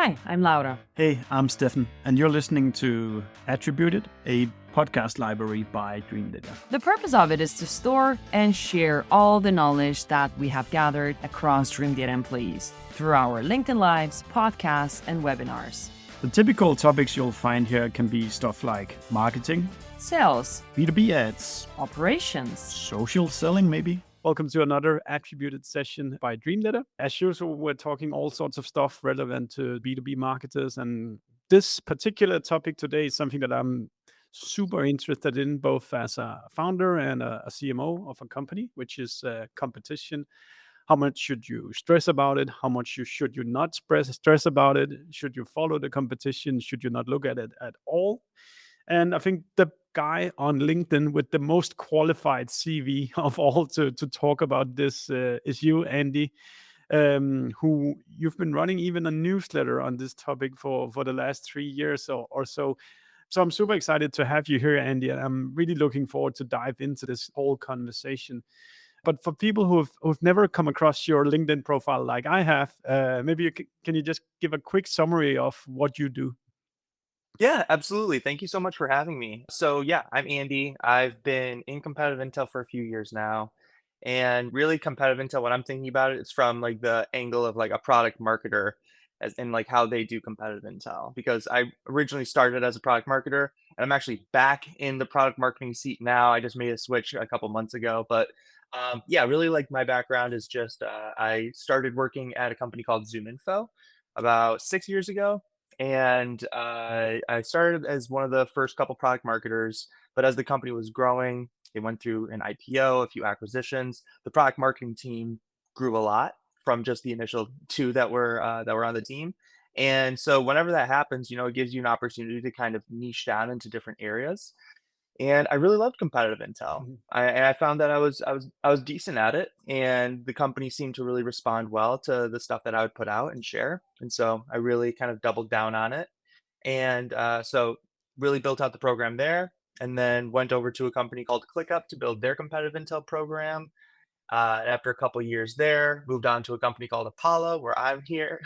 Hi, I'm Laura. Hey, I'm Steffen, and you're listening to Attributed, a podcast library by Dreamdata. The purpose of it is to store and share all the knowledge that we have gathered across Dreamdata employees through our LinkedIn Lives, podcasts, and webinars. The typical topics you'll find here can be stuff like marketing, Sales, B2B ads, operations, social selling maybe. Welcome to another Attributed session by Dreamdata. As usual, we're talking all sorts of stuff relevant to B2B marketers, and this particular topic today is something that I'm super interested in, both as a founder and a CMO of a company, which is competition. How much should you stress about it? How much should you not stress about it? Should you follow the competition? Should you not look at it at all? And I think the guy on LinkedIn with the most qualified CV of all to talk about this is you, Andy, who you've been running even a newsletter on this topic for the last 3 years or so. So I'm super excited to have you here, Andy, and I'm really looking forward to dive into this whole conversation. But for people who've never come across your LinkedIn profile like I have, maybe can you just give a quick summary of what you do? Yeah, absolutely. Thank you so much for having me. So, yeah, I'm Andy. I've been in competitive intel for a few years now. And really competitive intel, when I'm thinking about it, it's from like the angle of like a product marketer as in like how they do competitive intel. Because I originally started as a product marketer and I'm actually back in the product marketing seat now. I just made a switch a couple months ago. But yeah, really like my background is just I started working at a company called ZoomInfo about 6 years ago. And I started as one of the first couple product marketers, but as the company was growing, it went through an IPO, a few acquisitions. The product marketing team grew a lot from just the initial two that were on the team. And so whenever that happens, it gives you an opportunity to kind of niche down into different areas. And I really loved competitive intel. Mhm. I found that I was decent at it, and the company seemed to really respond well to the stuff that I would put out and share. And so I really kind of doubled down on it, and so really built out the program there, and then went over to a company called ClickUp to build their competitive intel program. And after a couple years there, moved on to a company called Apollo, where I'm here.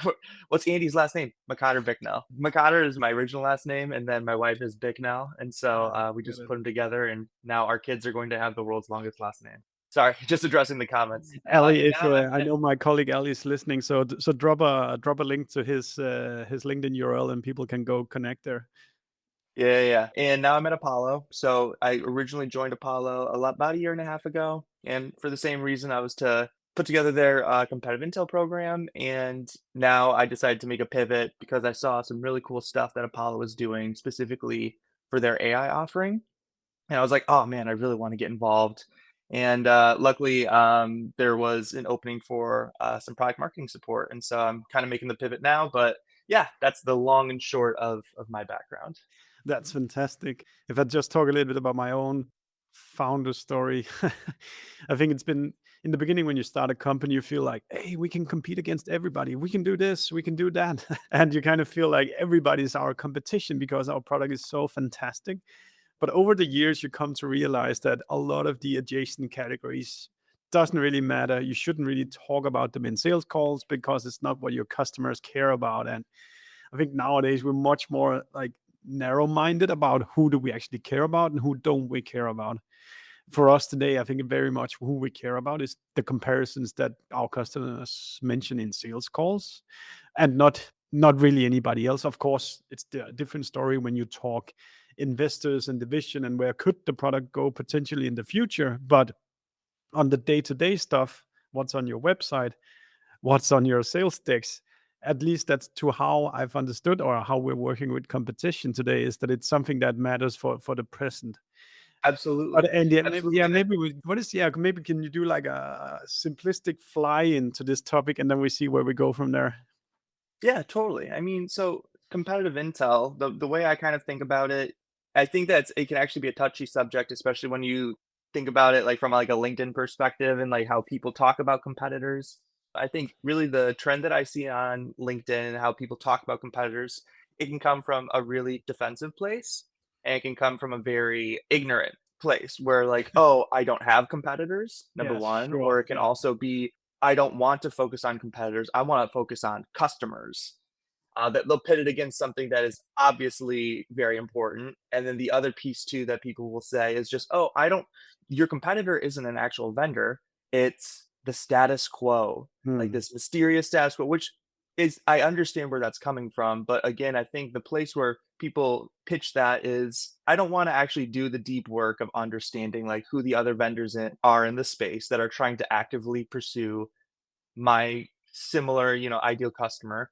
What's Andy's last name? McCotter-Bicknell. McCotter is my original last name, and then my wife is Bicknell. And so we Get just it. put them together, and now our kids are going to have the world's longest last name. Sorry, just addressing the comments. Ali, And if now I know my colleague Ali is listening, so drop a link to his LinkedIn URL and people can go connect there. yeah. And now I'm at Apollo. So I originally joined Apollo about a year and a half ago. And for the same reason, I was to put together their competitive intel program. And now I decided to make a pivot because I saw some really cool stuff that Apollo was doing specifically for their AI offering. And I was like, oh man, I really want to get involved. And luckily, there was an opening for some product marketing support. And so I'm kind of making the pivot now. But yeah, that's the long and short of my background. That's fantastic. If I just talk a little bit about my own founder story, I think it's been in the beginning when you start a company, you feel like, hey, we can compete against everybody. We can do this, we can do that. And you kind of feel like everybody's our competition because our product is so fantastic. But over the years, you come to realize that a lot of the adjacent categories doesn't really matter. You shouldn't really talk about them in sales calls because it's not what your customers care about. And I think nowadays we're much more like narrow-minded about who do we actually care about and who don't we care about. For us today, I think very much who we care about is the comparisons that our customers mention in sales calls, and not really anybody else. Of course, it's a different story when you talk investors and the vision and where could the product go potentially in the future. But on the day-to-day stuff, what's on your website, what's on your sales decks, at least that's to how I've understood or how we're working with competition today, is that it's something that matters for the present. Absolutely. But and yeah, Absolutely. maybe can you do like a simplistic fly into this topic and then we see where we go from there? Yeah, totally. I mean, so competitive intel, the way I kind of think about it, I think that it can actually be a touchy subject, especially when you think about it like from like a LinkedIn perspective and like how people talk about competitors. I think really the trend that I see on LinkedIn and how people talk about competitors, it can come from a really defensive place and it can come from a very ignorant place where like, oh, I don't have competitors, number Yeah, one, sure. or it can Yeah. also be I don't want to focus on competitors. I want to focus on customers. that they'll pit it against something that is obviously very important. And then the other piece too that people will say is just, oh, your competitor isn't an actual vendor. It's the status quo, like Hmm. this mysterious status quo, which is, I understand where that's coming from. But again, I think the place where people pitch that is, I don't want to actually do the deep work of understanding like who the other vendors are in the space that are trying to actively pursue my similar, ideal customer.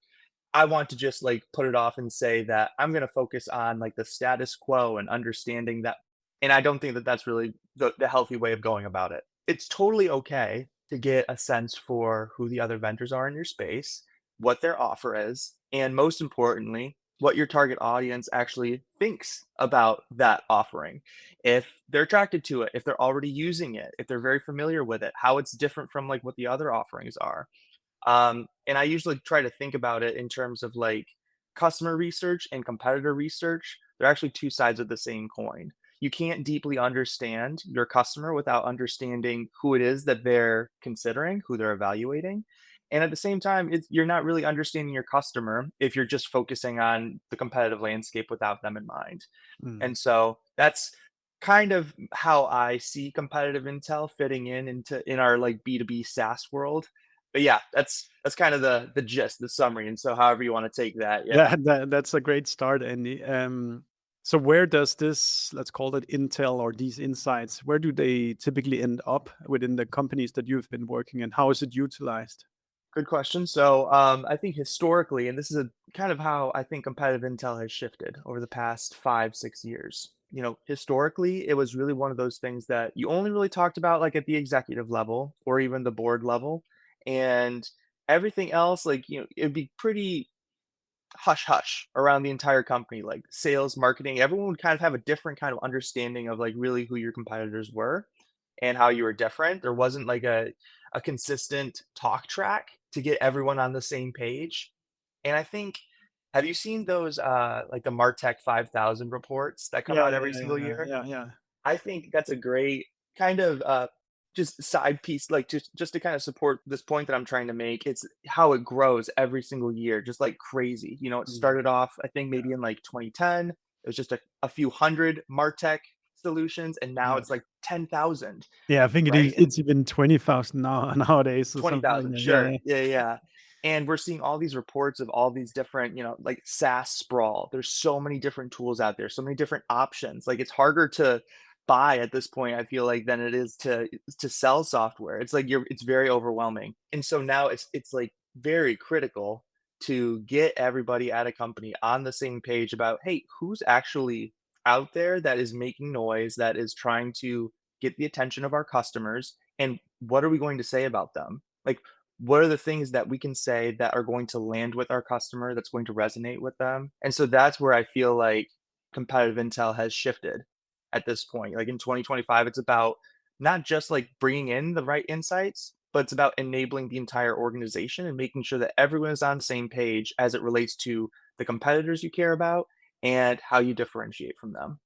I want to just like put it off and say that I'm going to focus on like the status quo and understanding that. And I don't think that that's really the healthy way of going about it. It's totally okay to get a sense for who the other vendors are in your space, what their offer is, and most importantly, what your target audience actually thinks about that offering. If they're attracted to it, if they're already using it, if they're very familiar with it, how it's different from like what the other offerings are. And I usually try to think about it in terms of like customer research and competitor research. They're actually two sides of the same coin. You can't deeply understand your customer without understanding who it is that they're considering, who they're evaluating. And at the same time, you're not really understanding your customer if you're just focusing on the competitive landscape without them in mind. Hmm. And so that's kind of how I see competitive intel fitting in our like B2B SaaS world. But yeah, that's kind of the gist, the summary. And so however you want to take that, yeah. Yeah, that's a great start, Andy. So where does this, let's call it intel or these insights, where do they typically end up within the companies that you've been working in? How is it utilized? Good question. So I think historically, and this is a kind of how I think competitive intel has shifted over the past 5, 6 years. Historically, it was really one of those things that you only really talked about like at the executive level or even the board level. And everything else, like, it'd be pretty hush hush around the entire company, like sales, marketing. Everyone would kind of have a different kind of understanding of like really who your competitors were and how you were different. There wasn't like a consistent talk track to get everyone on the same page. And I think, have you seen those like the Martech 5,000 reports that come Yeah, out yeah, every yeah, single yeah, year? yeah, yeah. I think that's a great kind of just side piece, like just to kind of support this point that I'm trying to make. It's how it grows every single year, just like crazy. It Mm, started off, I think yeah, maybe in like 2010. It was just a few hundred Martech solutions, and now yeah. it's like 10,000, Yeah, I think it is. right? And It's even 20,000 now nowadays or something like 20,000, that. Yeah, sure. Yeah, yeah. And we're seeing all these reports of all these different, like SaaS sprawl. There's so many different tools out there, so many different options. Like it's harder to buy at this point, I feel like, than it is to sell software. It's like it's very overwhelming. And so now it's like very critical to get everybody at a company on the same page about, hey, who's actually out there that is making noise, that is trying to get the attention of our customers, and what are we going to say about them? Like, what are the things that we can say that are going to land with our customer, that's going to resonate with them? And so that's where I feel like competitive intel has shifted at this point. Like in 2025, it's about not just like bringing in the right insights, but it's about enabling the entire organization and making sure that everyone is on the same page as it relates to the competitors you care about and how you differentiate from them.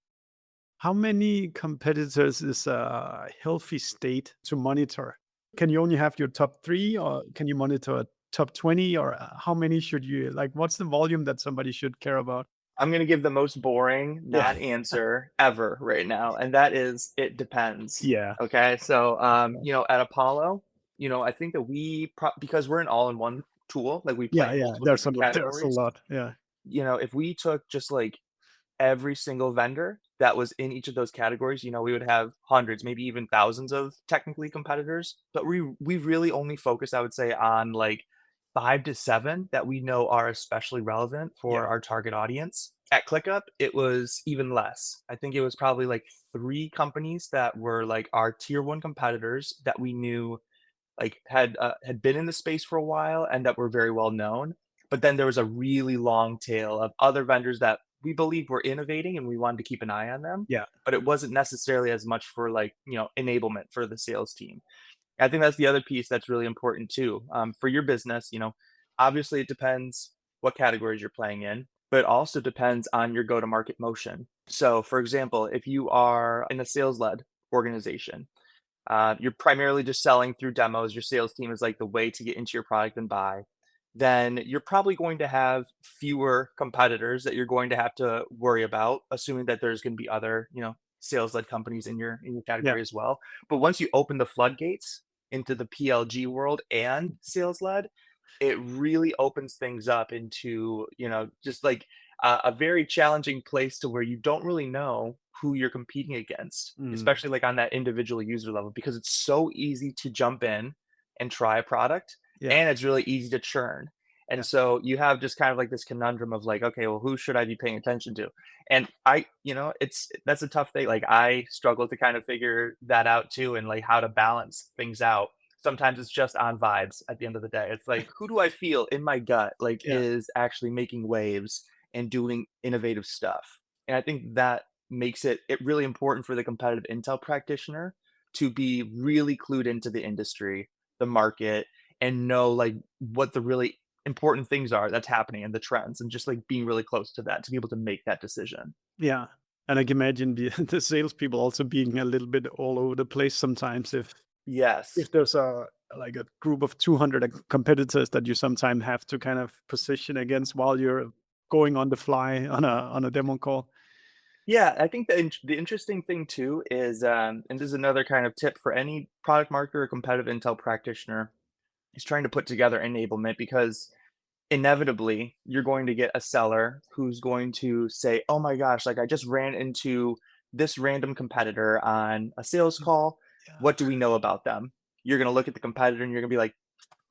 how many competitors is a healthy state to monitor? Can you only have your top 3, or can you monitor a top 20, or how many should you like? What's the volume that somebody should care about? I'm gonna give the most boring Yeah. non-answer ever right now, and that is it depends. Yeah. Okay, so Yeah. at Apollo, I think that because we're an all-in-one tool, like we play Yeah, in yeah. multiple different There's a categories. lot. Yeah. If we took just like every single vendor that was in each of those categories, we would have hundreds, maybe even thousands of technically competitors. But we really only focus, I would say, on like 5 to 7 that we know are especially relevant for Yeah. our target audience. At ClickUp, it was even less. I think it was probably like 3 companies that were like our tier one competitors that we knew like had been in the space for a while and that were very well known. But then there was a really long tail of other vendors that we believed were innovating and we wanted to keep an eye on them. Yeah. But it wasn't necessarily as much for like, enablement for the sales team. I think that's the other piece that's really important too. For your business, obviously it depends what categories you're playing in, but it also depends on your go-to-market motion. So, for example, if you are in a sales-led organization, you're primarily just selling through demos. Your sales team is like the way to get into your product and buy. then you're probably going to have fewer competitors that you're going to have to worry about, assuming that there's going to be other, sales-led companies in your Yeah. category as well. But once you open the floodgates into the PLG world and sales-led, it really opens things up into, just like a very challenging place to where you don't really know who you're competing against, Mm. especially like on that individual user level, because it's so easy to jump in and try a product, Yeah. and it's really easy to churn. And Yeah. so you have just kind of like this conundrum of like, okay, well, who should I be paying attention to? And that's a tough thing. Like I struggle to kind of figure that out too, and like how to balance things out. Sometimes it's just on vibes at the end of the day. It's like, who do I feel in my gut like Yeah. is actually making waves and doing innovative stuff? And I think that makes it really important for the competitive intel practitioner to be really clued into the industry, the market, and know like what the really important things are that's happening and the trends, and just like being really close to that to be able to make that decision. Yeah. And I can imagine the the salespeople also being a little bit all over the place sometimes if Yes. there's like a group of 200 competitors that you sometimes have to kind of position against while you're going on the fly on a demo call. Yeah, I think the interesting thing too is, and this is another kind of tip for any product marketer or competitive intel practitioner, is trying to put together enablement, because inevitably you're going to get a seller who's going to say, "Oh my gosh, like I just ran into this random competitor on a sales Mm. call. Yeah. What do we know about them?" You're going to look at the competitor and you're going to be like,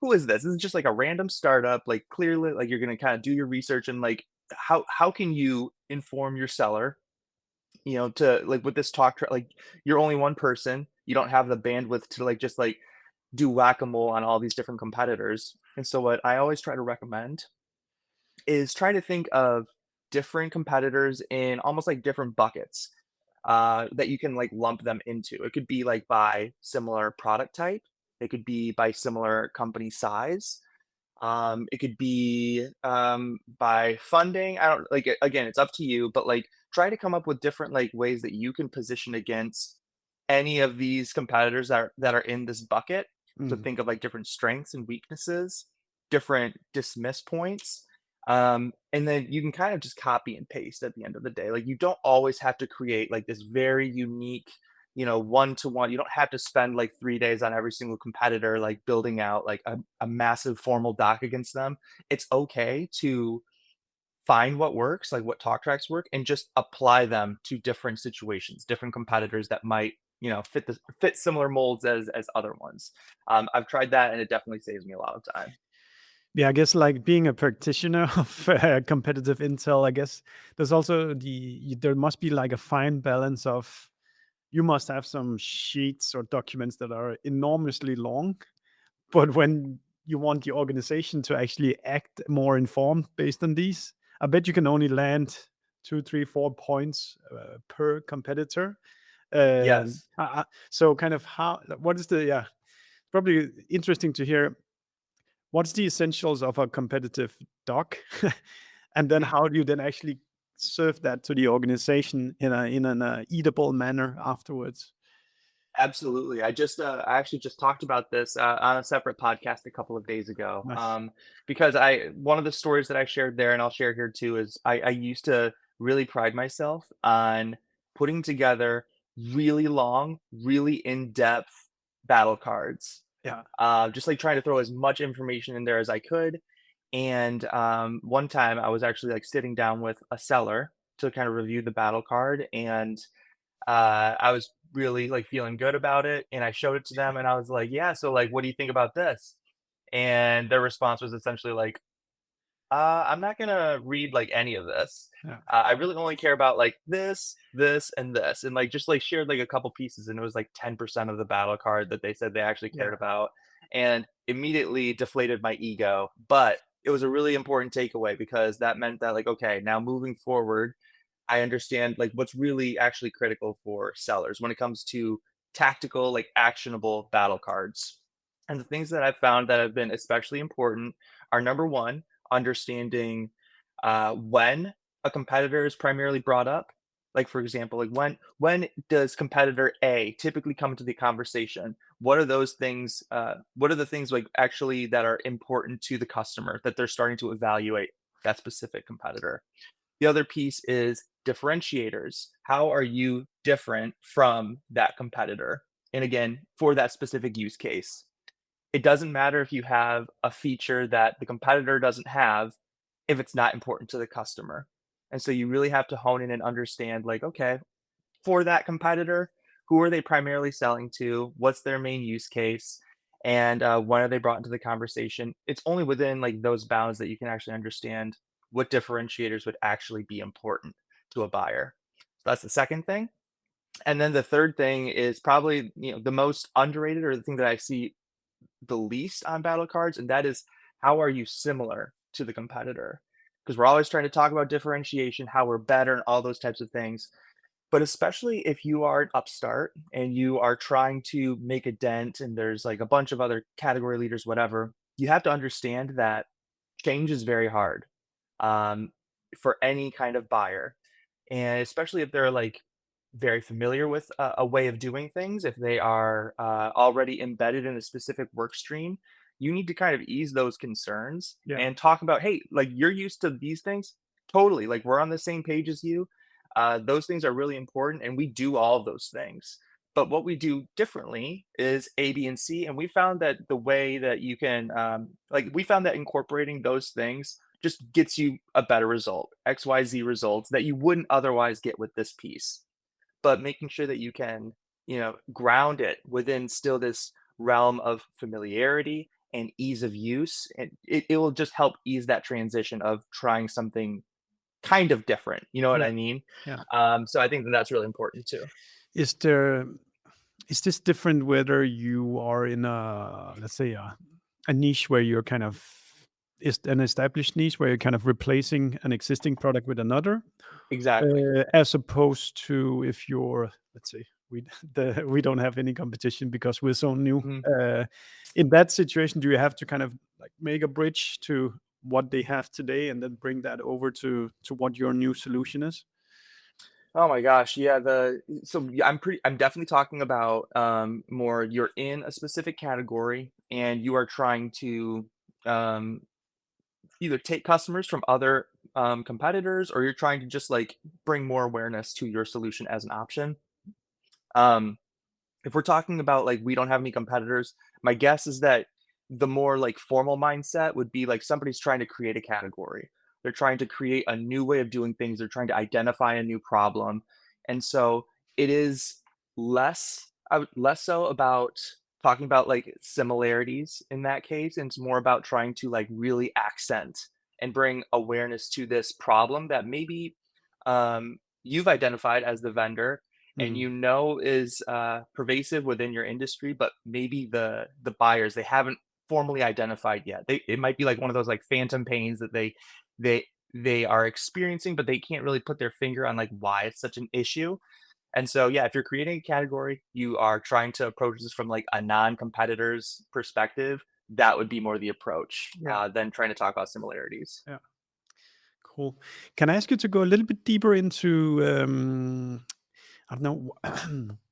"Who is this? This is just like a random startup." Like clearly, like you're going to kind of do your research, and like how can you inform your seller, to like with this like you're only one person. You don't have the bandwidth to like just like do whack-a-mole on all these different competitors. And so what I always try to recommend is try to think of different competitors in almost like different buckets, that you can like lump them into. It could be like by similar product type. It could be by similar company size. It could be by funding. I don't like again, it's up to you, but like try to come up with different like ways that you can position against any of these competitors that are in this bucket. So Mm. think of like different strengths and weaknesses, different dismiss points. And then you can kind of just copy and paste at the end of the day. Like you don't always have to create like this very unique, one to one. You don't have to spend like 3 days on every single competitor, like building out like a massive formal doc against them. It's okay to find what works, like what talk tracks work, and just apply them to different situations, different competitors that might, fit similar molds as other ones. I've tried that and it definitely saves me a lot of time. Yeah, I guess like being a practitioner of competitive intel, I guess there's also there must be like a fine balance of you must have some sheets or documents that are enormously long, but when you want the organization to actually act more informed based on these, I bet you can only land 2, 3, 4 points per competitor. Yes. So kind of what is the yeah, probably interesting to hear what's the essentials of a competitive doc, and then how do you then actually serve that to the organization in an eatable manner afterwards? Absolutely. I actually just talked about this on a separate podcast a couple of days ago. Nice. Because one of the stories that I shared there, and I'll share here too, is I used to really pride myself on putting together really long, really in-depth battle cards. Yeah. Just like trying to throw as much information in there as I could. And one time I was actually like sitting down with a seller to kind of review the battle card, and I was really like feeling good about it, and I showed it to them, and I was like, "Yeah, so like, what do you think about this?" And their response was essentially like, I'm not gonna read like any of this. Yeah. I really only care about like this, and this," and like just like shared like a couple pieces, and it was like 10% of the battle card that they said they actually cared Yeah. about, and immediately deflated my ego. But it was a really important takeaway, because that meant that like, okay, now moving forward, I understand like what's really actually critical for sellers when it comes to tactical, like actionable battle cards. And the things that I've found that have been especially important are, number one, understanding when a competitor is primarily brought up, Like, for example, like when does competitor A typically come into the conversation? What are those things? What are the things like actually that are important to the customer that they're starting to evaluate that specific competitor? The other piece is differentiators. How are you different from that competitor? And again, for that specific use case, it doesn't matter if you have a feature that the competitor doesn't have if it's not important to the customer. And so you really have to hone in and understand, like, okay, for that competitor, who are they primarily selling to? What's their main use case? And when are they brought into the conversation? It's only within like those bounds that you can actually understand what differentiators would actually be important to a buyer. So that's the second thing. And then the third thing is probably, the most underrated, or the thing that I see the least on battle cards, and that is, how are you similar to the competitor? Because we're always trying to talk about differentiation, how we're better, and all those types of things. But especially if you are an upstart and you are trying to make a dent, and there's like a bunch of other category leaders, whatever, you have to understand that change is very hard, um, for any kind of buyer. And especially if they're like very familiar with a way of doing things, if they are already embedded in a specific work stream, you need to kind of ease those concerns Yeah. and talk about, hey, like, you're used to these things. Totally. Like, we're on the same page as you. Those things are really important, and we do all of those things. But what we do differently is A, B, and C. And we found that the way that you can, we found that incorporating those things just gets you a better result, XYZ results that you wouldn't otherwise get with this piece. But making sure that you can, ground it within still this realm of familiarity and ease of use, and it will just help ease that transition of trying something kind of different. You know what Yeah. I mean? Yeah. So I think that that's really important too. Is there is this different whether you are in a, let's say, a niche where you're kind of, is an established niche where you're kind of replacing an existing product with another, Exactly. as opposed to if you're, let's say, we don't have any competition because we're so new. Mhm. In that situation, do you have to kind of like make a bridge to what they have today and then bring that over to what your new solution is? Oh my gosh, yeah, yeah, I'm definitely talking about, more you're in a specific category and you are trying to, um, either take customers from other, competitors, or you're trying to just, like, bring more awareness to your solution as an option. Um, if we're talking about, like, we don't have any competitors, my guess is that the more, like, formal mindset would be, like, somebody's trying to create a category. They're trying to create a new way of doing things, they're trying to identify a new problem, and so it is less so about talking about, like, similarities in that case, and it's more about trying to, like, really accent and bring awareness to this problem that maybe, you've identified as the vendor, and Mhm. is pervasive within your industry, but maybe the buyers, they haven't formally identified yet. It might be like one of those like phantom pains that they they are experiencing, but they can't really put their finger on like why it's such an issue. And so yeah, if you're creating a category, you are trying to approach this from like a non-competitor's perspective. That would be more the approach Yeah. than trying to talk about similarities. Yeah. Cool. Can I ask you to go a little bit deeper into, I don't know,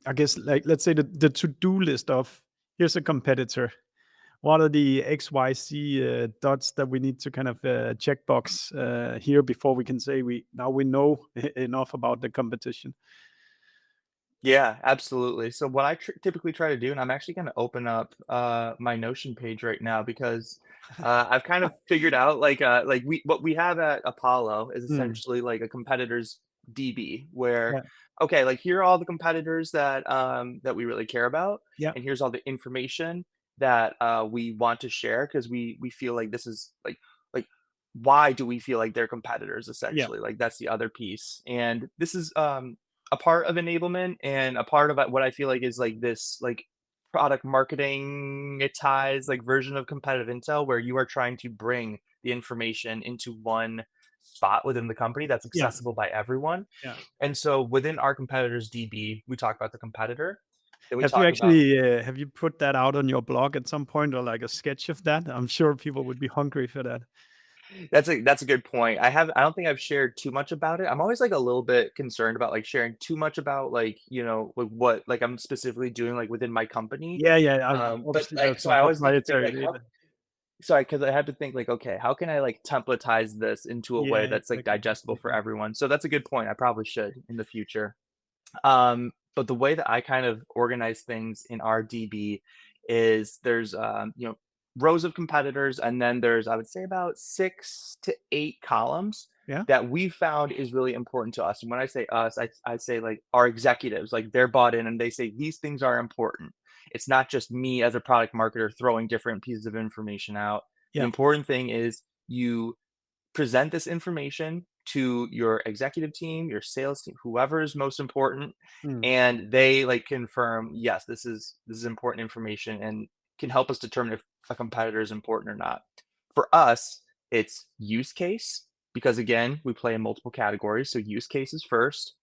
I guess, like, let's say the to-do list of, here's a competitor. What are the XYZ dots that we need to kind of checkbox here before we can say we know enough about the competition? Yeah, absolutely. So what I typically try to do, and I'm actually going to open up my Notion page right now because I've kind of figured out like we what we have at Apollo is Mm, essentially like a competitor's DB where, yeah. okay, like here are all the competitors that we really care about, Yeah. and here's all the information that we want to share because we feel like this is like why do we feel like they're competitors Yeah. essentially, like that's the other piece. And this is a part of enablement, and a part of what I feel like is like this like product marketing-itized like version of competitive intel where you are trying to bring the information into one spot within the company that's Yeah. accessible by everyone. Yeah. And so within our competitors DB, we talk about the competitor, then we Have you talk about actually have you put that out on your blog at some point, or like a sketch of that? I'm sure people would be hungry for that. That's a good point. I don't think I've shared too much about it. I'm always like a little bit concerned about like sharing too much about like, like what like I'm specifically doing like within my company. Yeah, yeah. But Obviously, like there's so no I always like to think proprietary like data. because I had to think like, okay, how can I like templatize this into a way Yeah, that's like exactly, digestible for exactly. everyone? So that's a good point. I probably should in the future. But the way that I kind of organize things in our DB is there's rows of competitors, and then there's I would say about 6 to 8 columns Yeah, that we found is really important to us. And when I say us, I say like our executives, like they're bought in and they say these things are important. It's not just me as a product marketer throwing different pieces of information out. The yeah, important thing is you present this information to your executive team, your sales team, whoever is most important, mm, and they like confirm, yes, this is important information and can help us determine if a competitor is important or not. For us, it's use case because again, we play in multiple categories. So use cases first,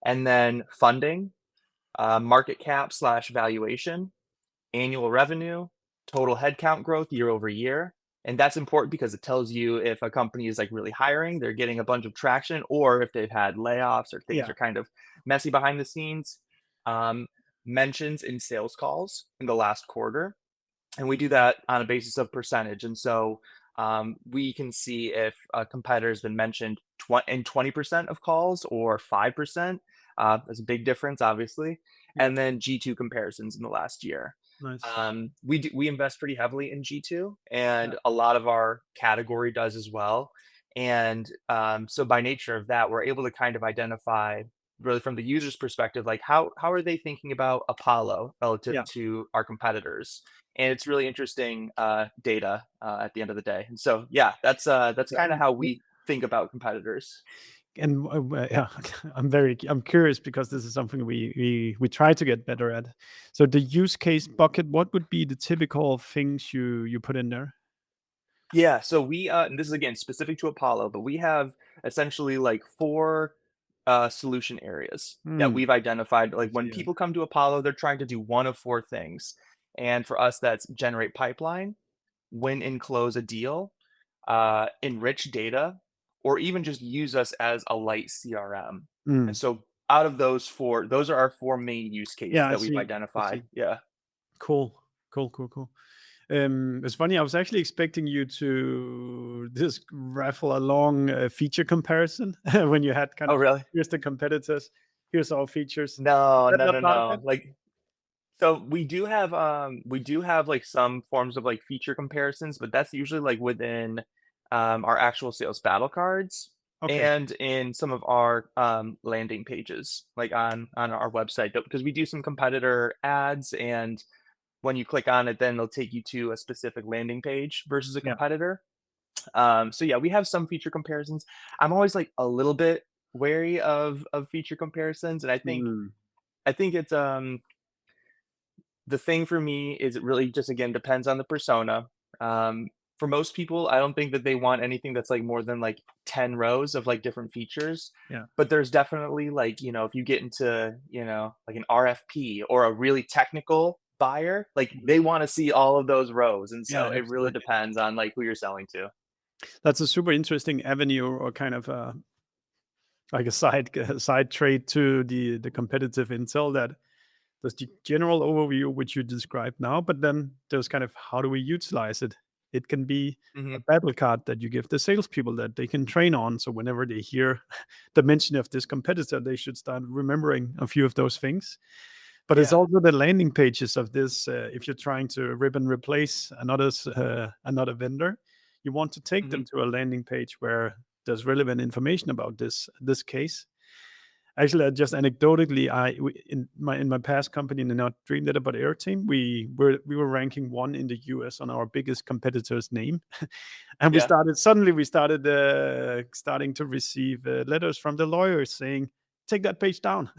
and then funding, market cap slash valuation, annual revenue, total headcount growth year over year. And that's important because it tells you if a company is like really hiring, they're getting a bunch of traction, or if they've had layoffs or things yeah, are kind of messy behind the scenes. Um, Mentions in sales calls in the last quarter. And we do that on a basis of percentage. And so we can see if a competitor has been mentioned in 20% of calls or 5%. That's a big difference, obviously. yeah. And then G2 comparisons in the last year. Nice. We invest pretty heavily in G2, Yeah, and a lot of our category does as well. And so by nature of that, we're able to kind of identify really from the user's perspective, like how are they thinking about Apollo relative yeah. to our competitors? And it's really interesting data at the end of the day. And so yeah, that's kind of how Yeah. we think about competitors. And yeah, I'm curious because this is something we try to get better at. So the use case bucket, what would be the typical things you put in there? Yeah, so we and this is again specific to Apollo, but we have essentially like four solution areas that Hmm. we've identified. I Like when see. Yeah. people come to Apollo, they're trying to do one of four things. And for us, that's generate pipeline, win and close a deal, enrich data, or even just use us as a light CRM. Hmm. And so out of those four, those are our four main use cases Yeah, I that we've see. I identified. see. Yeah. Cool. Cool. Cool. Cool. It's funny. I was actually expecting you to just raffle along a feature comparison when you had kind Oh, of really? here's the competitors, here's our features. Is No, that no, not no, part of it? no. Like so we do have like some forms of like feature comparisons, but that's usually like within our actual sales battle cards Okay. and in some of our landing pages, like on our website, because we do some competitor ads, and when you click on it, then they'll take you to a specific landing page versus a Yeah. competitor. So yeah, we have some feature comparisons. I'm always like a little bit wary of feature comparisons, and Hmm. I think it's the thing for me is it really just again depends on the persona. Um, for most people, I don't think that they want anything that's like more than like 10 rows of like different features. Yeah. But there's definitely like, if you get into, like an RFP or a really technical buyer, like Mhm. they want to see all of those rows. And Yeah. so it really Absolutely. depends on like who you're selling to. That's a super interesting avenue or kind of like a side side trade to the competitive intel that there's the general overview which you described now, but then there's kind of how do we utilize it? It can be a Hmm. battle card that you give the salespeople that they can train on. So whenever they hear the mention of this competitor, they should start remembering a few of those things. But it's Yeah. also the landing pages of this. If you're trying to rip and replace another vendor, you want to take Hmm. them to a landing page where there's relevant information about this case. Actually, just anecdotally, in my past company, not Dream Data but Air Team, we were ranking one in the US on our biggest competitor's name, and Yeah. we started starting to receive letters from the lawyers saying, "Take that page down,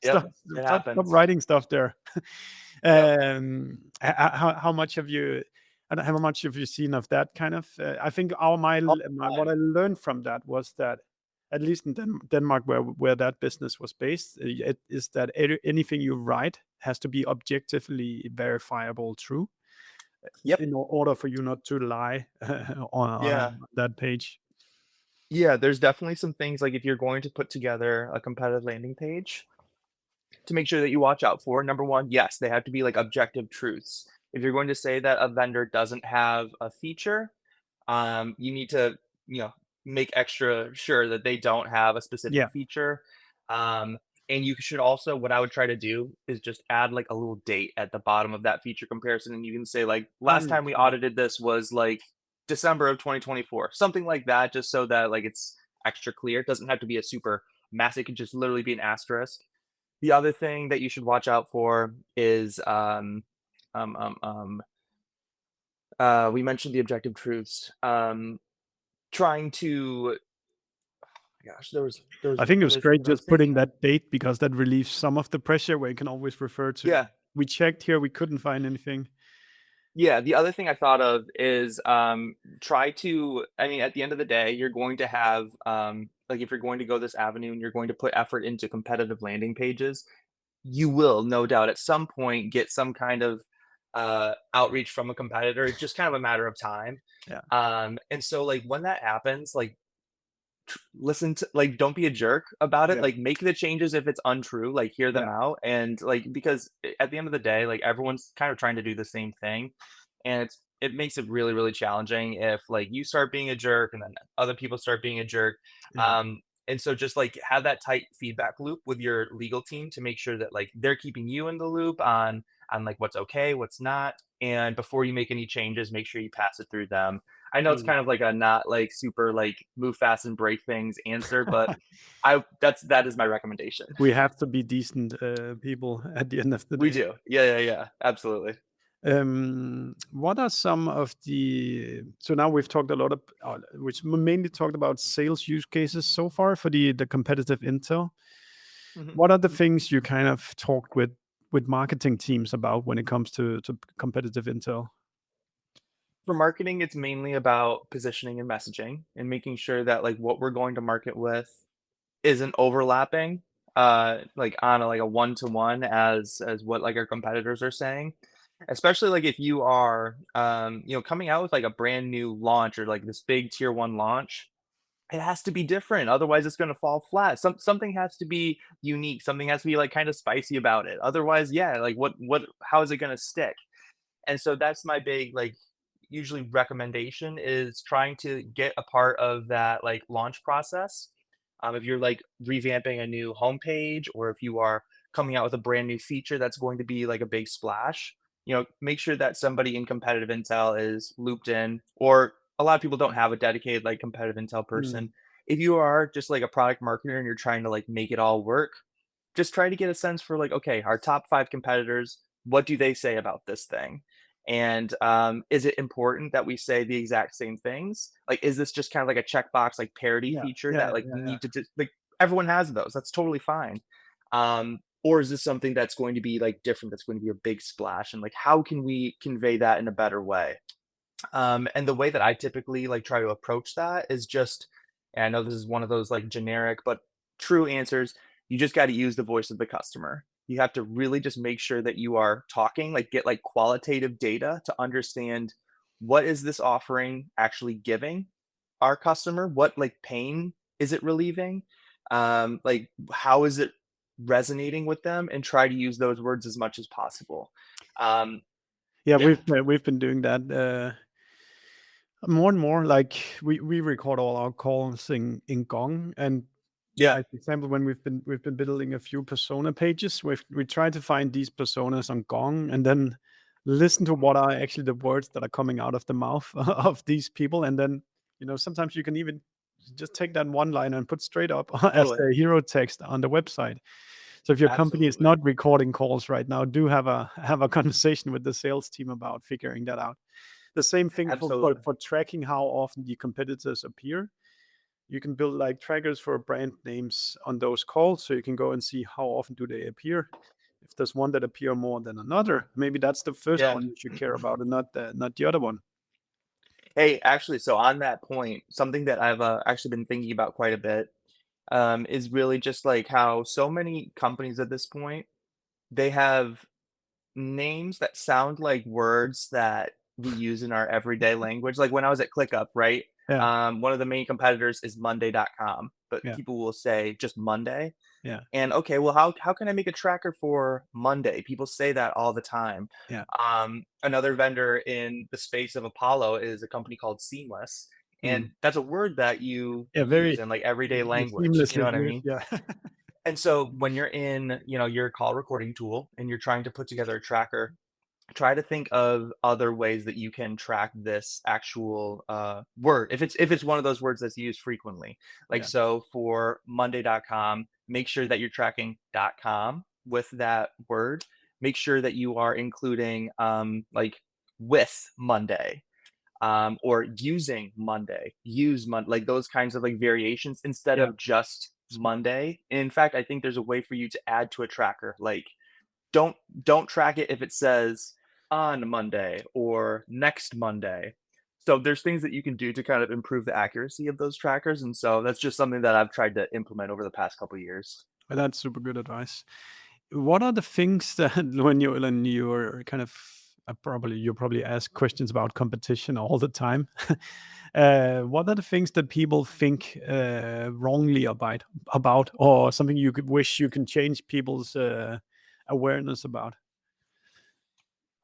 stop, Yep. It stop happens. writing stuff there." Yep. How much have you? And how much have you seen of that kind of? I think All the what I time. learned from that was that at least in Denmark, where that business was based, it is that anything you write has to be objectively verifiable true. Yep. in order for you not to lie Yeah. on that page. Yeah, there's definitely some things like if you're going to put together a competitive landing page to make sure that you watch out for. Number one, yes, they have to be like objective truths. If you're going to say that a vendor doesn't have a feature, you need to, you know, make extra sure that they don't have a specific Yeah. feature. Um, and you should also, what I would try to do is just add like a little date at the bottom of that feature comparison. And you can say, like, last time we Yeah. audited this was like December of 2024, something like that, just so that like it's extra clear. It doesn't have to be a super massive, it could just literally be an asterisk. The other thing that you should watch out for is um, um, um, we mentioned the objective truths. Trying to gosh, I think it one was other thing great that I was just putting thinking of. that date because that relieves some of the pressure where you can always refer to, Yeah. we checked here, we couldn't find anything. Yeah, the other thing I thought of is, try to I mean, at the end of the day, you're going to have, like, if you're going to go this avenue and you're going to put effort into competitive landing pages, you will, no doubt, at some point, get some kind of, outreach from a competitor. It's just kind of a matter of time. Yeah. And so, like, when that happens, like, listen to like don't be a jerk about it, Yeah. like make the changes if it's untrue, like hear them Yeah. out, and like because at the end of the day, like everyone's kind of trying to do the same thing, and it makes it really really challenging if like you start being a jerk and then other people start being a jerk. Yeah. And so just like have that tight feedback loop with your legal team to make sure that like they're keeping you in the loop on like what's okay, what's not, and before you make any changes make sure you pass it through them. I know it's Mm. kind of like a not like super like move fast and break things answer, but that is my recommendation. We have to be decent people at the end of the We day. do. Yeah, absolutely. What are some of so now we've talked a lot of, which mainly talked about sales use cases so far for the competitive intel. Mhm. What are the things you kind of talked with marketing teams about when it comes to competitive intel? For marketing, it's mainly about positioning and messaging and making sure that like what we're going to market with isn't overlapping like on a like a one to one as what like our competitors are saying. Especially like if you are you know coming out with like a brand new launch or like this big tier one launch, it has to be different, otherwise it's gonna fall flat. Something has to be unique, something has to be, like, kinda spicy about it. Otherwise, yeah, like, what how is it gonna stick? And so that's my big, like, usually recommendation is trying to get a part of that, like, launch process. If you're, like, revamping a new homepage or if you are coming out with a brand new feature that's going to be, like, a big splash, you know, make sure that somebody in competitive intel is looped in, or a lot of people don't have a dedicated, like, competitive intel Mm. person. If you are just, like, a product marketer and you're trying to, like, make it all work, just try to get a sense for, like, okay, our top 5 competitors, what do they say about this thing? And, is it important that we say the exact same things? Like, is this just kind of like a checkbox, like, parody Yeah, feature yeah, that, like, yeah, we yeah. need to just like, everyone has those, that's totally fine. Or is this something that's going to be, like, different, that's going to be a big splash, and, like, how can we convey that in a better way? And the way that I typically, like, try to approach that is just and I know this is one of those, like, generic but true answers, you just gotta use the voice of the customer. You have to really just make sure that you are talking, like, get, like, qualitative data to understand what is this offering actually giving our customer? What, like, pain is it relieving? Like, how is it resonating with them? And try to use those words as much as possible. Um, Yeah, yeah. we've been doing that more and more. Like we record all our calls in Gong, and Yeah. like example, when we've been building a few persona pages, we try to find these personas on Gong, and then listen to what are actually the words that are coming out of the mouth of these people, and then sometimes you can even just take that one line and put straight up as Totally. the hero text on the website. So if your company is Absolutely. not recording calls right now, do have a conversation with the sales team about figuring that out. The same thing for Absolutely. tracking how often the competitors appear. You can build like trackers for brand names on those calls, so you can go and see how often do they appear. If there's one that appear more than another, maybe that's the first Yeah. one you should care about, and not the other one. Hey, actually, so on that point, something that I've actually been thinking about quite a bit is really just like how so many companies at this point they have names that sound like words that we use in our everyday language. Like when I was at ClickUp, right? Yeah, One of the main competitors is Monday.com, but yeah, people will say just Monday. yeah, And okay, well, how can I make a tracker for Monday? People say that all the time. yeah. Another vendor in the space of Apollo is a company called Seamless, and Mm. that's a word that you Yeah, use very in like everyday language. You know seamlessly what I used. mean? Yeah. And so when you're in, your call recording tool and you're trying to put together a tracker, try to think of other ways that you can track this actual word if it's one of those words that's used frequently, like Yeah, so for monday.com, make sure that you're tracking .com with that word. Make sure that you are including like with Monday, or using Monday, use Monday, like those kinds of like variations instead yeah. of just Smart. Monday. In fact, I think there's a way for you to add to a tracker, like don't don't track it if it says on Monday or next Monday. So there's things that you can do to kind of improve the accuracy of those trackers, and so that's just something that I've tried to implement over the past couple of years. Well, that's super good advice. What are the things that when you're kind of you probably ask questions about competition all the time. What are the things that people think wrongly about, or something you could wish you can change people's awareness about?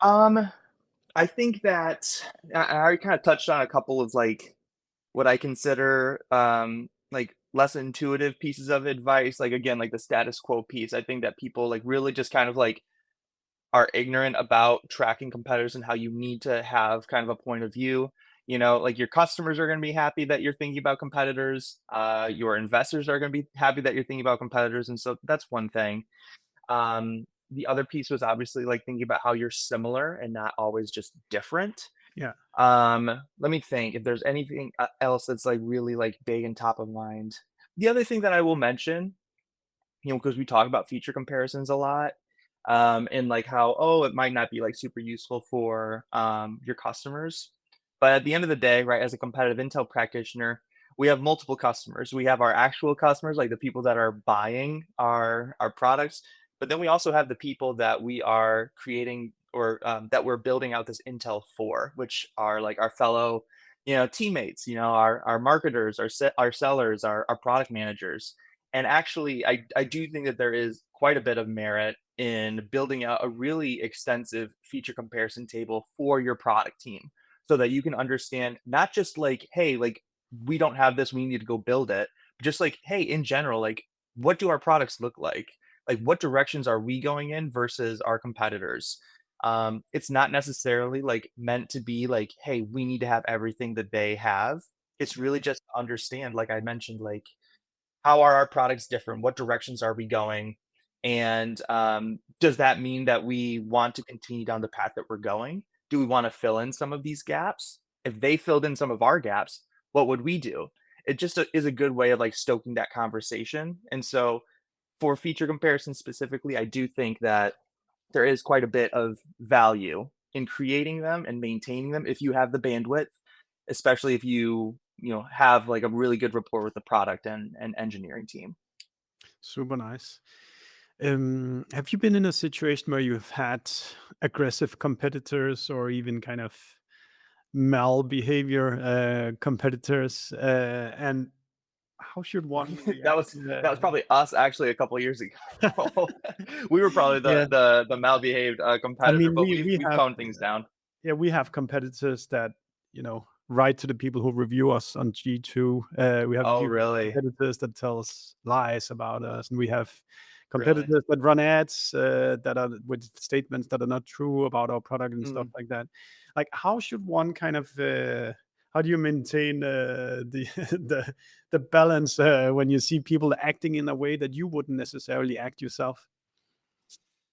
Um, I think that I already kind of touched on a couple of like what I consider like less intuitive pieces of advice. Like again, like the status quo piece. I think that people like really just kind of like are ignorant about tracking competitors and how you need to have kind of a point of view. Like your customers are going to be happy that you're thinking about competitors. Your investors are going to be happy that you're thinking about competitors. And so that's one thing. The other piece was obviously like thinking about how you're similar and not always just different. Yeah, Let me think if there's anything else that's like really like big and top of mind. The other thing that I will mention, because we talk about feature comparisons a lot, and like how, oh, it might not be like super useful for your customers. But at the end of the day, right, as a competitive intel practitioner, we have multiple customers. We have our actual customers, like the people that are buying our products, but then we also have the people that we are creating or that we're building out this intel for, which are like our fellow, teammates, our marketers, our sellers, our product managers. And actually, I do think that there is quite a bit of merit in building out a really extensive feature comparison table for your product team so that you can understand not just like, hey, like we don't have this, we need to go build it, but just like, hey, in general, like what do our products look like? Like what directions are we going in versus our competitors? It's not necessarily like meant to be like, hey, we need to have everything that they have. It's really just to understand, like I mentioned, like how are our products different? What directions are we going? And does that mean that we want to continue down the path that we're going? Do we want to fill in some of these gaps? If they filled in some of our gaps, what would we do? It just is a good way of like stoking that conversation. And so for feature comparison specifically, I do think that there is quite a bit of value in creating them and maintaining them if you have the bandwidth, especially if you have like a really good rapport with the product and engineering team. super nice. Have you been in a situation where you've had aggressive competitors or even kind of malbehavior competitors? And how should one That react? was that was probably us actually a couple of years ago. We were probably the Yeah, the malbehaved I competitor, mean, but we've we we've have toned things down. yeah, we have competitors that write to the people who review us on G2. We have Oh, really? competitors that tell us lies about us, and we have Really? competitors that run ads that are with statements that are not true about our product and stuff Mm. like that. Like, how should one kind of how do you maintain the the balance when you see people acting in a way that you wouldn't necessarily act yourself?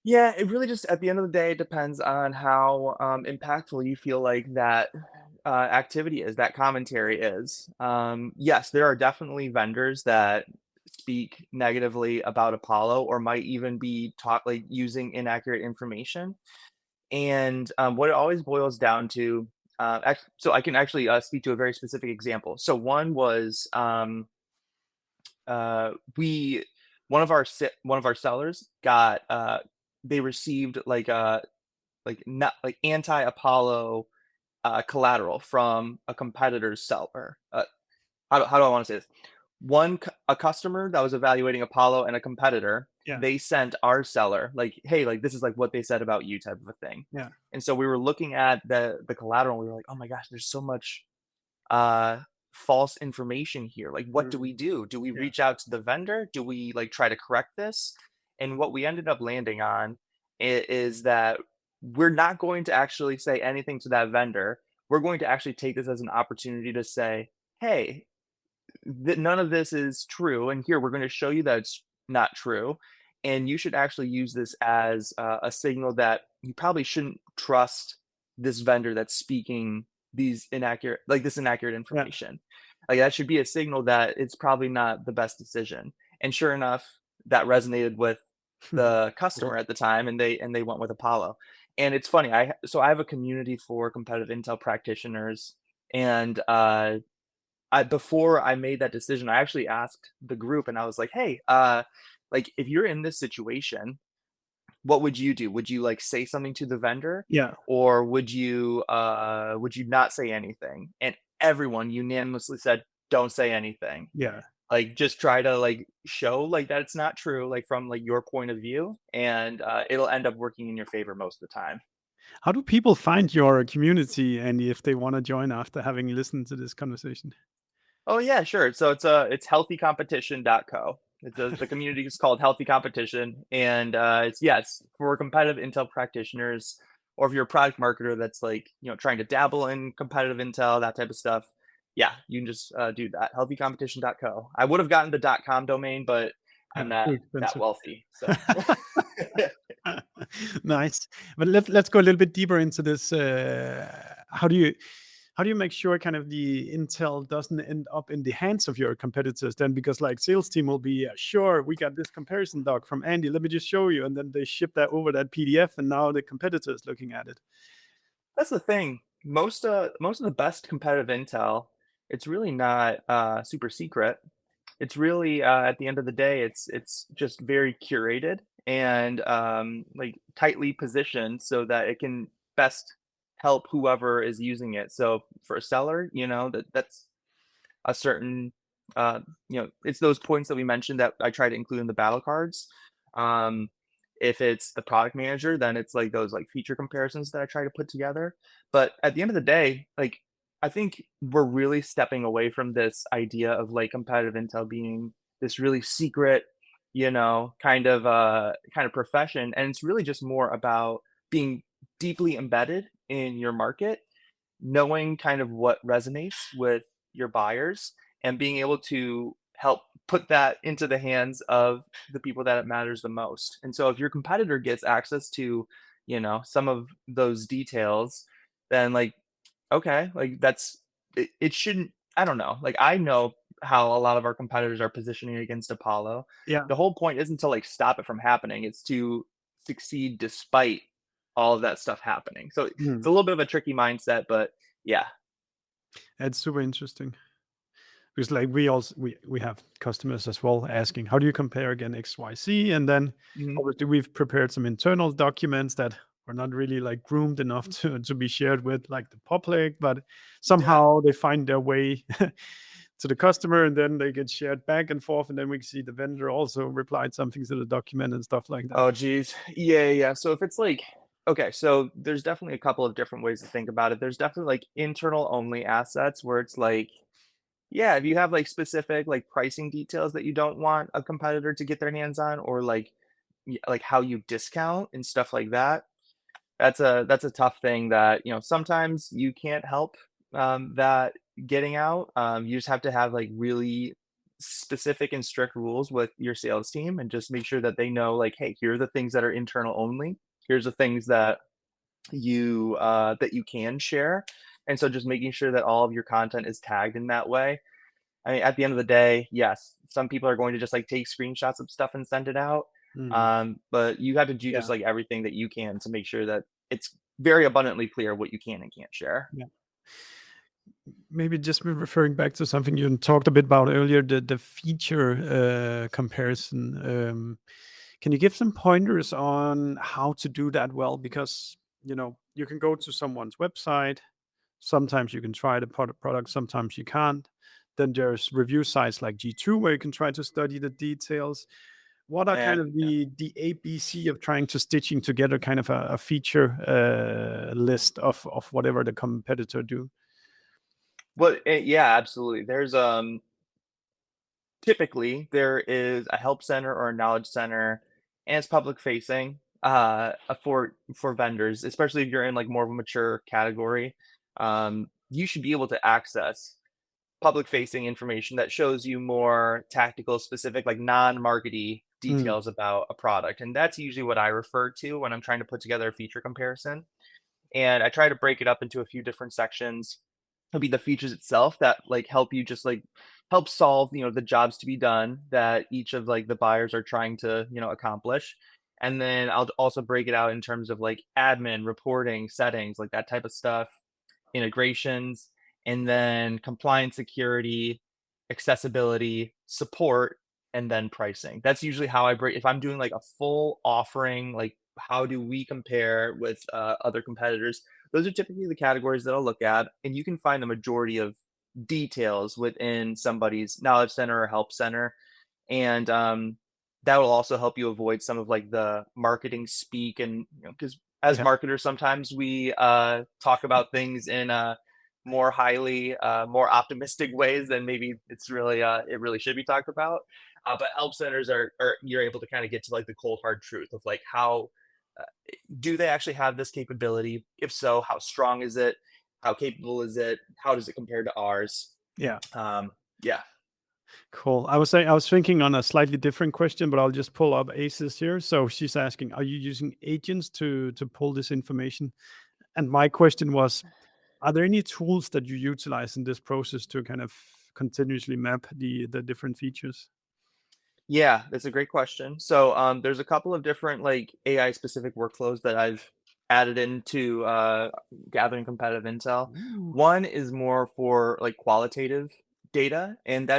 Yeah, it really just at the end of the day it depends on how impactful you feel like that activity is, that commentary is. Yes, there are definitely vendors that speak negatively about Apollo or might even be taught like using inaccurate information. And what it always boils down to, so I can actually speak to a very specific example. So one was we one of our sellers got they received like not like anti Apollo collateral from a competitor's seller. How do I want to say this? A customer that was evaluating Apollo and a competitor, Yeah. they sent our seller like, hey, like this is like what they said about you type of a thing. Yeah. And so we were looking at the collateral. And we were like, oh my gosh, there's so much uh false information here. Like, what do we Mm, do? Do we yeah. reach out to the vendor? Do we like try to correct this? And what we ended up landing on is that we're not going to actually say anything to that vendor. We're going to actually take this as an opportunity to say, hey, none of this is true, and here we're going to show you that it's not true, and you should actually use this as a signal that you probably shouldn't trust this vendor that's speaking this inaccurate Yeah. information. Like, that should be a signal that it's probably not the best decision. And sure enough, that resonated with the Cool. customer at the time, and they went with Apollo. And it's funny, I have a community for competitive intel practitioners, and before I made that decision, I actually asked the group and I was like, "Hey, like if you're in this situation, what would you do? Would you like say something to the vendor, Yeah. or would you not say anything?" And everyone unanimously said, "Don't say anything. Yeah. Like, just try to like show like that it's not true, like from like your point of view, and it'll end up working in your favor most of the time." How do people find your community, Andy, if they want to join after having listened to this conversation? Oh yeah, sure. So it's healthycompetition.co. The community is called Healthy Competition, and it's for competitive intel practitioners, or if you're a product marketer that's like trying to dabble in competitive intel, that type of stuff. Yeah, you can just do that. Healthycompetition.co. I would have gotten the .com domain, but I'm Yeah, not too that expensive. wealthy. So Nice. But let's go a little bit deeper into this. How do you make sure kind of the intel doesn't end up in the hands of your competitors then? Because like sales team will be, sure, we got this comparison doc from Andy. Let me just show you. And then they ship that over that PDF, and now the competitor is looking at it. that's the thing. Most of the best competitive intel, it's really not super secret. It's really at the end of the day, it's just very curated and like tightly positioned so that it can best help whoever is using it. So for a seller, that's a certain it's those points that we mentioned that I try to include in the battle cards. Um, if it's the product manager, then it's like those like feature comparisons that I try to put together. But at the end of the day, like, I think we're really stepping away from this idea of like competitive intel being this really secret, kind of profession. And it's really just more about being deeply embedded in your market, knowing kind of what resonates with your buyers, and being able to help put that into the hands of the people that it matters the most. And so if your competitor gets access to, some of those details, then like, okay, like it shouldn't, I don't know. Like, I know how a lot of our competitors are positioning against Apollo. Yeah. The whole point isn't to like stop it from happening. It's to succeed despite all of that stuff happening. So it's Hmm. a little bit of a tricky mindset, but yeah. That's super interesting. Because like we have customers as well asking, how do you compare again XYZ? And then Mhm. obviously we've prepared some internal documents that are not really like groomed enough to be shared with like the public, but Yeah. somehow they find their way to the customer, and then they get shared back and forth, and then we see the vendor also replied something to the document and stuff like that. Oh, geez. Yeah, yeah, yeah. So if it's like, okay, so there's definitely a couple of different ways to think about it. There's definitely like internal only assets where it's like, yeah, if you have like specific like pricing details that you don't want a competitor to get their hands on, or like like how you discount and stuff like that, that's a tough thing that sometimes you can't help that getting out. You just have to have like really specific and strict rules with your sales team, and just make sure that they know like, hey, here are the things that are internal only. Here's the things that you can share. And so just making sure that all of your content is tagged in that way. I mean, at the end of the day, yes, some people are going to just like take screenshots of stuff and send it out. Mm, But you have to do just yeah. like everything that you can to make sure that it's very abundantly clear what you can and can't share. Yeah. Maybe just referring back to something you talked a bit about earlier, the feature comparison. Can you give some pointers on how to do that well? Because you can go to someone's website, Sometimes you can try the product, sometimes you can't. Then there's review sites like G2 where you can try to study the details. What are kind And of the ABC of trying to stitching together kind of a feature list of whatever the competitor do? yeah, absolutely. There's typically there is a help center or a knowledge center, and it's public facing for vendors, especially if you're in like more of a mature category. You should be able to access public facing information that shows you more tactical, specific, like non-markety Mm, details about a product. And that's usually what I refer to when I'm trying to put together a feature comparison. And I try to break it up into a few different sections. It'll be the features itself that like help you just like help solve, the jobs to be done that each of like the buyers are trying to, accomplish. And then I'll also break it out in terms of like admin, reporting, settings, like that type of stuff, integrations, and then compliance, security, accessibility, support, and then pricing. That's usually how I break if I'm doing like a full offering, like how do we compare with other competitors? Those are typically the categories that I'll look at, and you can find the majority of details within somebody's knowledge center or help center. And that will also help you avoid some of like the marketing speak, and because as yeah. marketers sometimes we talk about things in more highly more optimistic ways than maybe it really should be talked about. But help centers are you're able to kind of get to like the cold hard truth of like how uh, do they actually have this capability? If so, how strong is it? How capable is it? How does it compare to ours? Yeah. Yeah. Cool. I was thinking on a slightly different question, but I'll just pull up Aces here. So she's asking, are you using agents to pull this information? And my question was, are there any tools that you utilize in this process to kind of continuously map the different features? Yeah, that's a great question. So, there's a couple of different like AI specific workflows that I've added into gathering competitive intel. Ooh. One is more for like qualitative data, and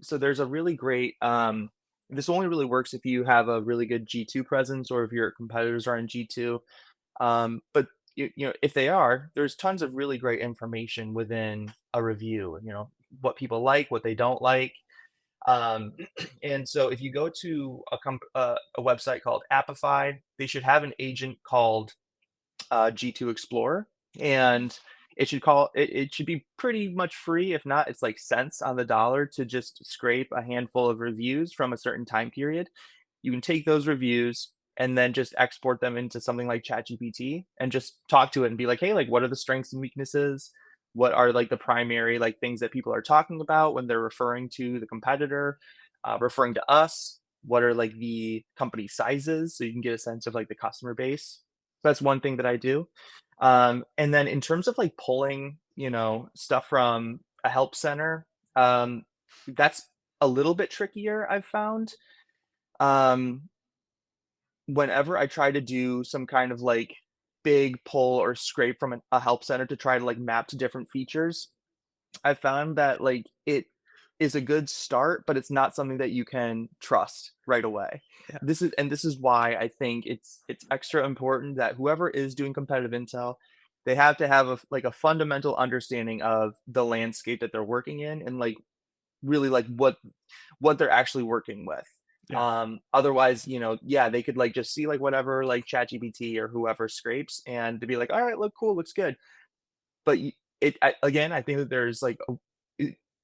so there's a really great this only really works if you have a really good G2 presence or if your competitors are in G2. But if they are, there's tons of really great information within a review. What people like, what they don't like. Um, and so if you go to a website called Appify, they should have an agent called G2 Explorer, and it should be pretty much free. If not, it's like cents on the dollar to just scrape a handful of reviews from a certain time period. You can take those reviews and then just export them into something like ChatGPT and just talk to it and be like, hey, like what are the strengths and weaknesses? What are like the primary like things that people are talking about when they're referring to the competitor, referring to us? What are like the company sizes so you can get a sense of like the customer base? So that's one thing that I do. And then in terms of like pulling, stuff from a help center, that's a little bit trickier, I've found. Um, Whenever I try to do some kind of like big pull or scrape from a help center to try to like map to different features, I found that like it is a good start, but it's not something that you can trust right away. Yeah. This is why I think it's extra important that whoever is doing competitive intel, they have to have like a fundamental understanding of the landscape that they're working in and like really like what they're actually working with. Yeah. Otherwise, yeah, they could like just see like whatever like ChatGPT or whoever scrapes and to be like, all right, look cool, looks good. But again, I think that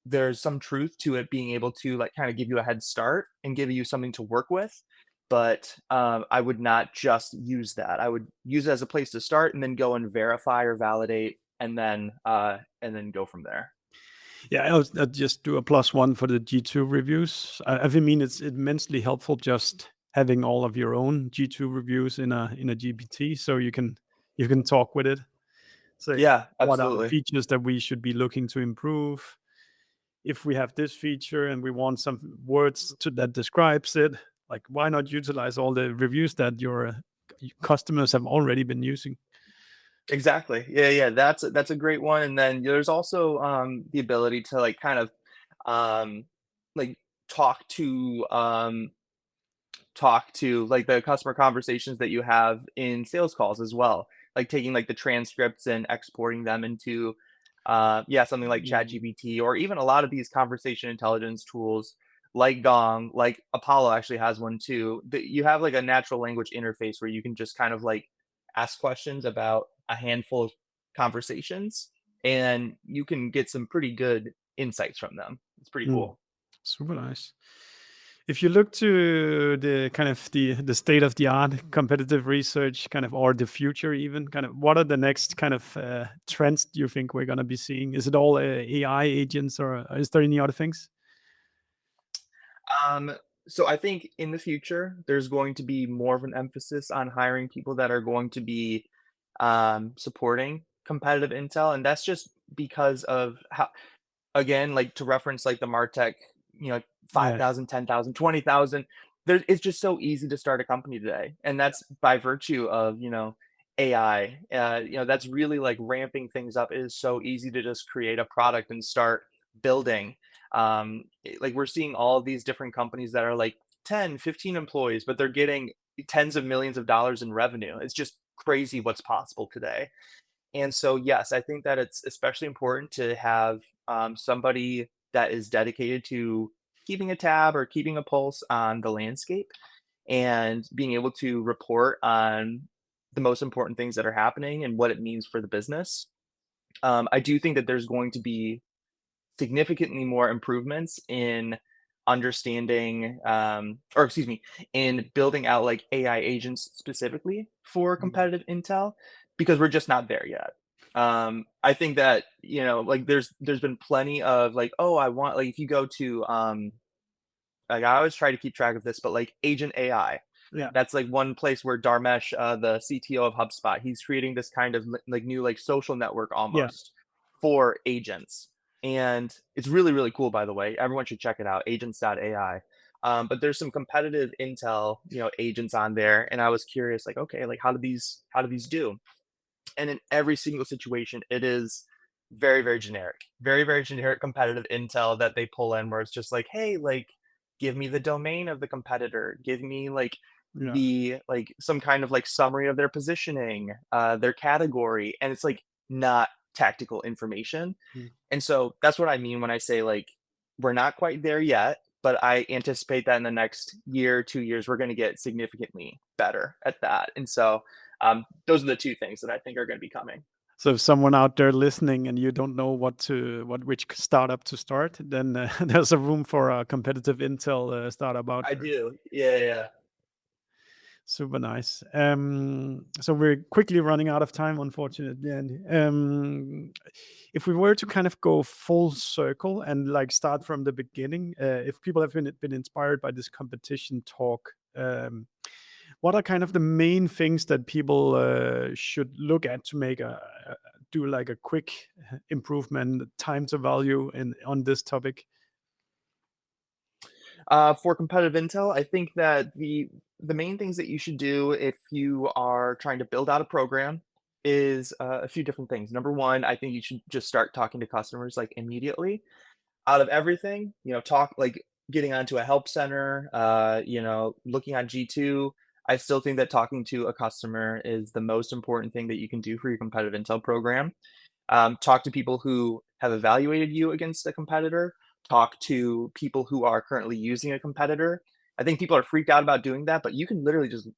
there's some truth to it being able to like kind of give you a head start and give you something to work with. But I would not just use that. I would use it as a place to start and then go and verify or validate and then go from there. Yeah, I'll just do a +1 for the G2 reviews. I mean, it's immensely helpful just having all of your own G2 reviews in a GPT, so you can talk with it. Say, Yeah, what are the absolutely. features that we should be looking to improve? If we have this feature and we want some words that describes it, like why not utilize all the reviews that your customers have already been using? Exactly. Yeah, yeah, that's a great one, and then there's also, the ability to, like, kind of, um, like, talk to, like, the customer conversations that you have in sales calls as well, like, taking, like, the transcripts and exporting them into, Yeah, something like ChatGPT, or even a lot of these conversation intelligence tools like Gong, like Apollo actually has one too. That you have like a natural language interface where you can just kind of like ask questions about a handful of conversations, and you can get some pretty good insights from them. It's pretty Mm. cool. Super nice. If you look to the kind of the state of the art competitive research, kind of, or the future even, kind of, what are the next kind of trends do you think we're going to be seeing? Is it all AI agents, or is there any other things? Um, so I think in the future, there's going to be more of an emphasis on hiring people that are going to be supporting competitive intel, and that's just because of how, again, like to reference like the Martech, you know, Yeah, 5,000, 10,000, 20,000. There, it's just so easy to start a company today. And that's by virtue of, AI. That's really like ramping things up. It is so easy to just create a product and start building. Like we're seeing all of these different companies that are like 10, 15 employees, but they're getting tens of millions of dollars in revenue. It's just crazy what's possible today. And so, yes, I think that it's especially important to have somebody that is dedicated to keeping a tab or keeping a pulse on the landscape and being able to report on the most important things that are happening and what it means for the business. I do think that there's going to be significantly more improvements in understanding, or excuse me, in building out like AI agents specifically for mm, competitive intel, because we're just not there yet. I think that, like there's been plenty of like, oh, I want, like, if you go to like, I always try to keep track of this, but like Agent AI, yeah, that's like one place where Dharmesh, the CTO of HubSpot, he's creating this kind of like new like social network yeah. almost for agents. And it's really, really cool, by the way. Everyone should check it out, agents.ai. But there's some competitive intel, agents on there. And I was curious, like, okay, like how do these do? And in every single situation, it is very, very generic, very, very generic competitive intel that they pull in, where it's just like, hey, like, give me the domain of the competitor, give me like Yeah. the like some kind of like summary of their positioning, their category, and it's like not tactical information. Mm. And so that's what I mean when I say like we're not quite there yet, but I anticipate that in the next year, 2 years, we're going to get significantly better at that. And so those are the two things that I think are going to be coming. So if someone out there listening and you don't know which startup to start, then there's a room for a competitive intel startup out I there. do. Yeah, yeah. Super nice. So we're quickly running out of time, unfortunately. And if we were to kind of go full circle and like start from the beginning, if people have been inspired by this competition talk, what are kind of the main things that people should look at to make do like a quick improvement, time to value in on this topic? For competitive intel, I think that the main things that you should do if you are trying to build out a program is a few different things. Number one, I think you should just start talking to customers like immediately. Out of everything, talk like getting onto a help center, looking at G2. I still think that talking to a customer is the most important thing that you can do for your competitive intel program. Talk to people who have evaluated you against a competitor. Talk to people who are currently using a competitor. I think people are freaked out about doing that, but you can literally just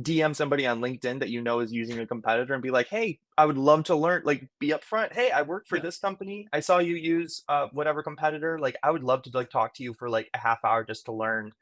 DM somebody on LinkedIn that you know is using a competitor and be like, "Hey, I would love to learn." Like, be upfront. "Hey, I work for Yeah. this company. I saw you use whatever competitor. Like, I would love to like talk to you for like a half hour just to learn,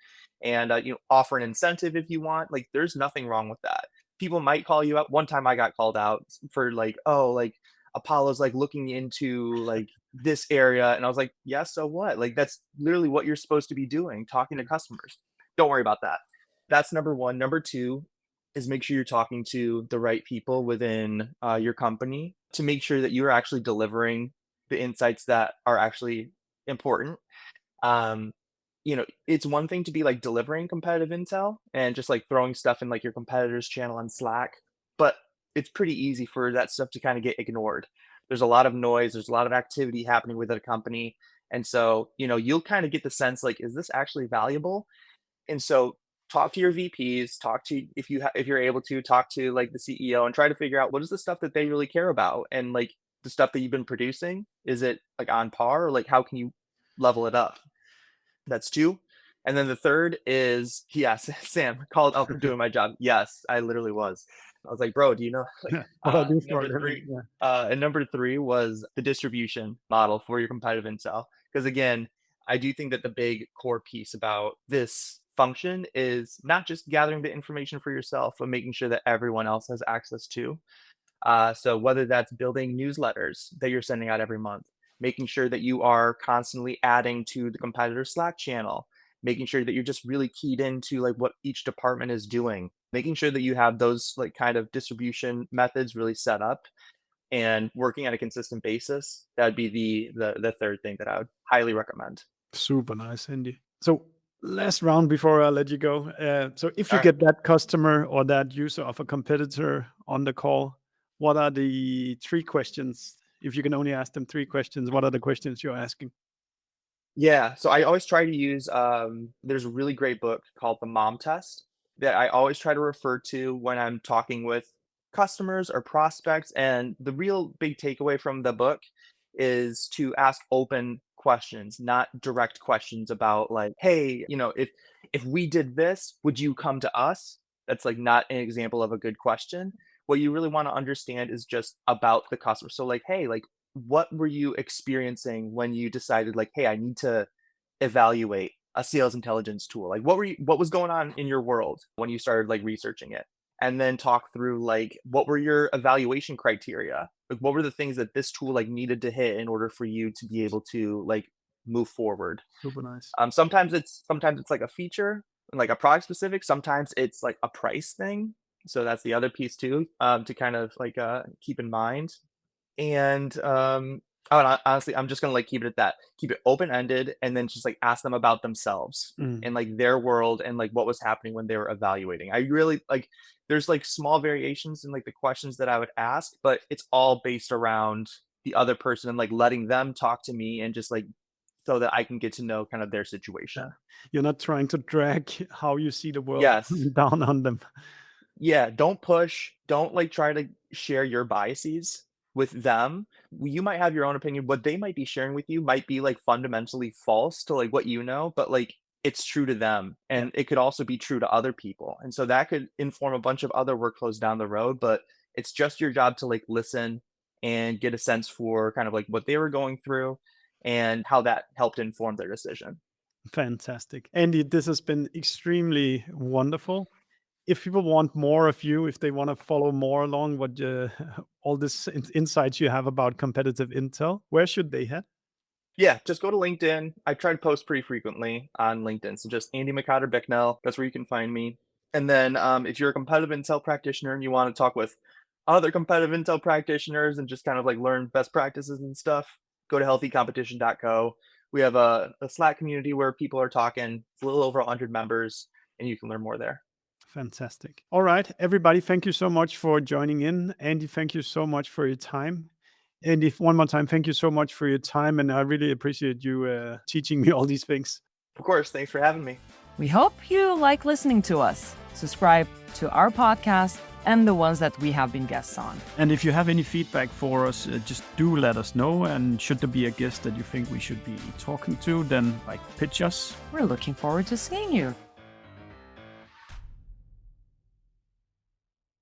and offer an incentive if you want. Like, there's nothing wrong with that. People might call you out. One time, I got called out for like, oh, like Apollo's like looking into like this area, and I was like, yeah, so what? Like, that's literally what you're supposed to be doing, talking to customers. Don't worry about that. That's number one. Number two is make sure you're talking to the right people within your company to make sure that you're actually delivering the insights that are actually important. Um, it's one thing to be like delivering competitive intel and just like throwing stuff in like your competitor's channel on Slack, but it's pretty easy for that stuff to kind of get ignored. There's a lot of noise, there's a lot of activity happening within a company. And so, you'll kind of get the sense like, is this actually valuable? And so talk to your VPs, talk to if you're able to talk to like the CEO and try to figure out what is the stuff that they really care about, and like the stuff that you've been producing, is it like on par, or like how can you level it up? That's two. And then the third is, yes, Sam, called out for doing my job. Yes, I literally was. I was like, bro, do you know? Like, What I do for a number living. three, Yeah. and number three was the distribution model for your competitive intel. Because again, I do think that the big core piece about this function is not just gathering the information for yourself, but making sure that everyone else has access to. So whether that's building newsletters that you're sending out every month, making sure that you are constantly adding to the competitor Slack channel, making sure that you're just really keyed into like what each department is doing, making sure that you have those like kind of distribution methods really set up and working on a consistent basis. That'd be the third thing that I would highly recommend. Super nice, Andy. So last round before I let you go. So if All you right. get that customer or that user of a competitor on the call, what are the three questions? If you can only ask them three questions, what are the questions you're asking? Yeah, so I always try to use, there's a really great book called The Mom Test that I always try to refer to when I'm talking with customers or prospects. And the real big takeaway from the book is to ask open questions, not direct questions about like, hey, if we did this, would you come to us? That's like not an example of a good question. What you really want to understand is just about the customer. So like, hey, like what were you experiencing when you decided like, hey, I need to evaluate a sales intelligence tool? Like what was going on in your world when you started like researching it? And then talk through like what were your evaluation criteria? Like what were the things that this tool like needed to hit in order for you to be able to like move forward? Super nice. Sometimes it's like a feature and like a product specific. Sometimes it's like a price thing. So that's the other piece too, to kind of like keep in mind. And, honestly, I'm just gonna, like, keep it at that. Keep it open-ended and then just, like, ask them about themselves Mm. and, like, their world and, like, what was happening when they were evaluating. I really like there's, like, small variations in, like, the questions that I would ask, but it's all based around the other person and, like, letting them talk to me and just, like, so that I can get to know kind of their Yeah. situation. You're not trying to drag how you see the world Yes. down on them. Yeah, don't push. Don't like try to share your biases with them. You might have your own opinion. What they might be sharing with you might be like fundamentally false to like what you know, but like it's true to them. Yeah. And it could also be true to other people. And so that could inform a bunch of other workflows down the road, but it's just your job to like listen and get a sense for kind of like what they were going through and how that helped inform their decision. Fantastic. Andy, this has been extremely wonderful. If people want more of you, if they want to follow more along what all this insights you have about competitive intel, where should they head? Yeah, just go to LinkedIn. I try to post pretty frequently on LinkedIn. So just Andy McCotter-Bicknell. That's where you can find me. And then if you're a competitive intel practitioner and you want to talk with other competitive intel practitioners and just kind of like learn best practices and stuff, go to healthycompetition.co. We have a Slack community where people are talking. It's a little over 100 members, and you can learn more there. Fantastic. All right, everybody, thank you so much for joining in. Andy, thank you so much for your time. Andy, one more time, thank you so much for your time. And I really appreciate you teaching me all these things. Of course, thanks for having me. We hope you like listening to us. Subscribe to our podcast and the ones that we have been guests on. And if you have any feedback for us, just do let us know. And should there be a guest that you think we should be talking to, then pitch us. We're looking forward to seeing you.